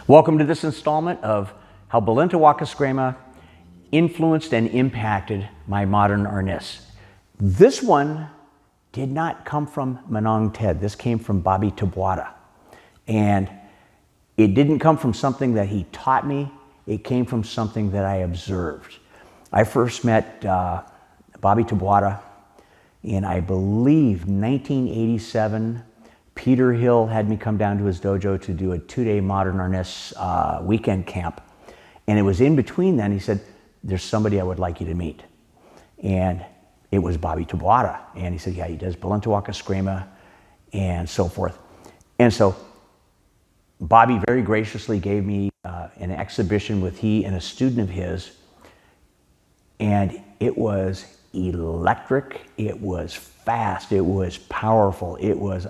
Welcome to this installment of how Balintawak Eskrima influenced and impacted my modern Arnis. This one did not come from Manong Ted. This came from Bobby Tabuada. And it didn't come from something that he taught me. It came from something that I observed. I first met Bobby Tabuada in, I believe, 1987. Peter Hill had me come down to his dojo to do a 2-day modern Arnis weekend camp. And it was in between then, he said, there's somebody I would like you to meet. And it was Bobby Tabuada. And he said, yeah, he does Balintawak Eskrima and so forth. And so Bobby very graciously gave me an exhibition with he and a student of his. And it was electric, it was fast, it was powerful, it was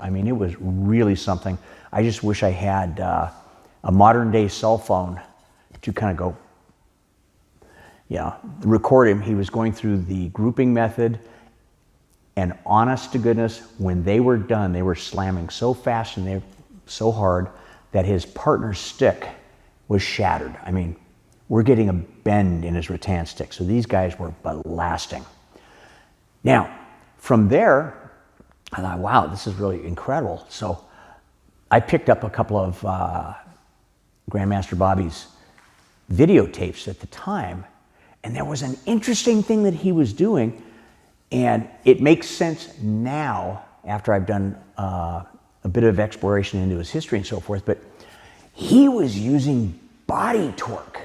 really something. I just wish I had a modern day cell phone to kind of go, record him. He was going through the grouping method, and honest to goodness, when they were done, they were slamming so fast and they were so hard that his partner's stick was shattered. I mean, we're getting a bend in his rattan stick. So these guys were blasting. Now, from there, I thought, wow, this is really incredible. So I picked up a couple of Grandmaster Bobby's videotapes at the time, and there was an interesting thing that he was doing, and it makes sense now after I've done a bit of exploration into his history and so forth, but he was using body torque.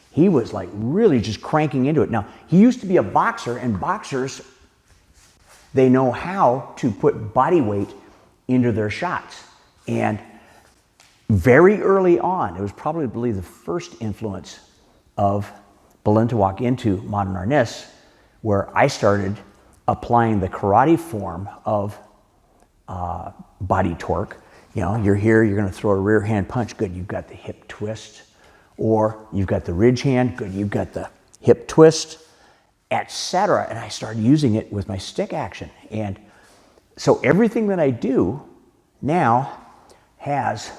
He was like really just cranking into it. Now, he used to be a boxer, and boxers, they know how to put body weight into their shots. And very early on, it was probably the first influence of Balintawak into modern Arnis, where I started applying the karate form of body torque. You're here, you're gonna throw a rear hand punch, good, you've got the hip twist. Or you've got the ridge hand, good, you've got the hip twist, etc. And I started using it with my stick action. And so everything that I do now has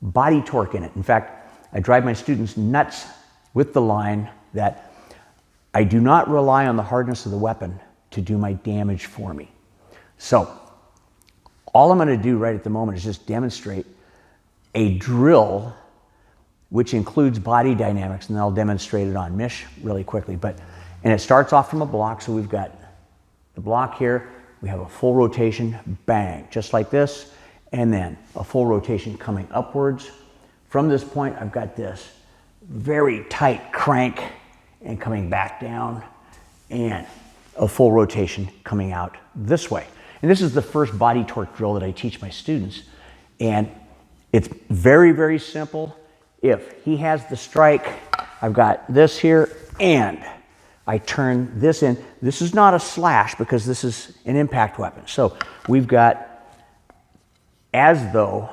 body torque in it. In fact, I drive my students nuts with the line that I do not rely on the hardness of the weapon to do my damage for me. So all I'm gonna do right at the moment is just demonstrate a drill which includes body dynamics, and I'll demonstrate it on Mish really quickly. And it starts off from a block, so we've got the block here, we have a full rotation, bang, just like this, and then a full rotation coming upwards. From this point, I've got this very tight crank and coming back down, and a full rotation coming out this way. And this is the first body torque drill that I teach my students. And it's very, very simple. If he has the strike, I've got this here, and I turn this in. This is not a slash because this is an impact weapon. So we've got, as though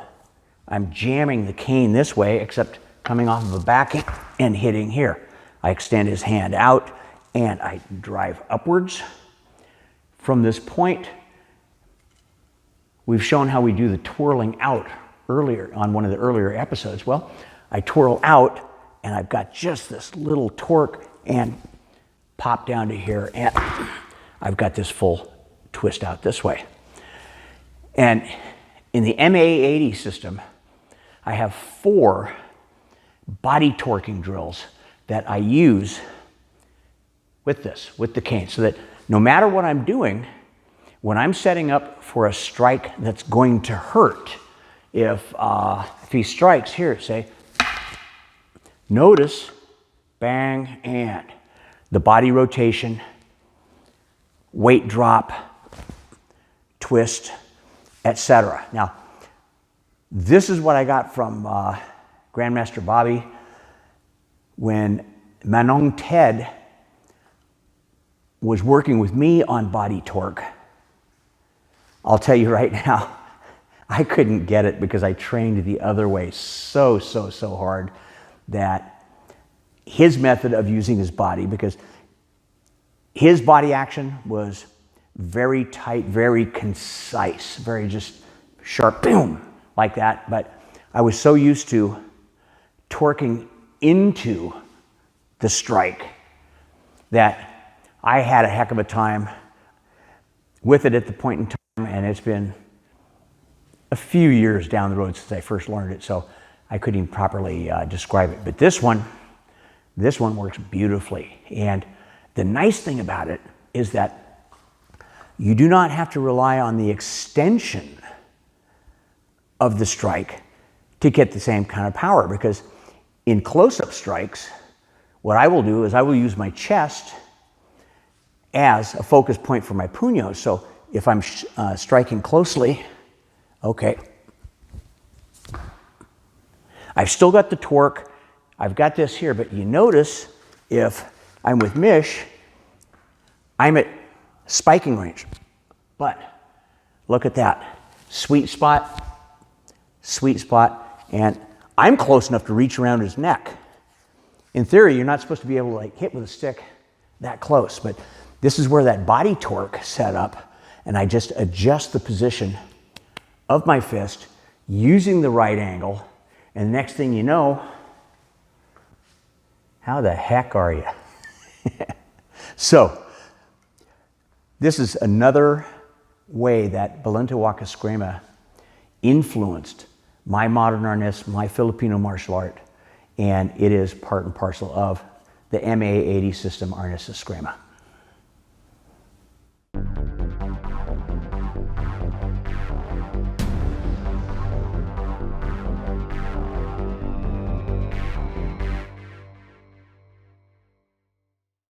I'm jamming the cane this way, except coming off of a back and hitting here. I extend his hand out and I drive upwards. From this point, we've shown how we do the twirling out earlier on one of the earlier episodes. Well, I twirl out and I've got just this little torque and pop down to here, and I've got this full twist out this way. And in the MA80 system, I have 4 body torquing drills that I use with the cane, so that no matter what I'm doing, when I'm setting up for a strike that's going to hurt, if he strikes here, say, notice, bang, and the body rotation, weight drop, twist, etc. Now, this is what I got from Grandmaster Bobby when Manong Ted was working with me on body torque. I'll tell you right now, I couldn't get it because I trained the other way so hard that his method of using his body, because his body action was very tight, very concise, very just sharp, boom, like that. But I was so used to torquing into the strike that I had a heck of a time with it at the point in time, and it's been a few years down the road since I first learned it, so I couldn't even properly describe it. But this one works beautifully. And the nice thing about it is that you do not have to rely on the extension of the strike to get the same kind of power, because in close-up strikes, what I will do is I will use my chest as a focus point for my puño. So if I'm striking closely, okay, I've still got the torque, I've got this here, but you notice if I'm with Mish, I'm at spiking range. But look at that, sweet spot, and I'm close enough to reach around his neck. In theory, you're not supposed to be able to like hit with a stick that close, but this is where that body torque set up, and I just adjust the position of my fist using the right angle, and the next thing you know, how the heck are you? So, this is another way that Balintawak Eskrima influenced my modern arnis, my Filipino martial art, and it is part and parcel of the MA80 system Arnis Eskrima.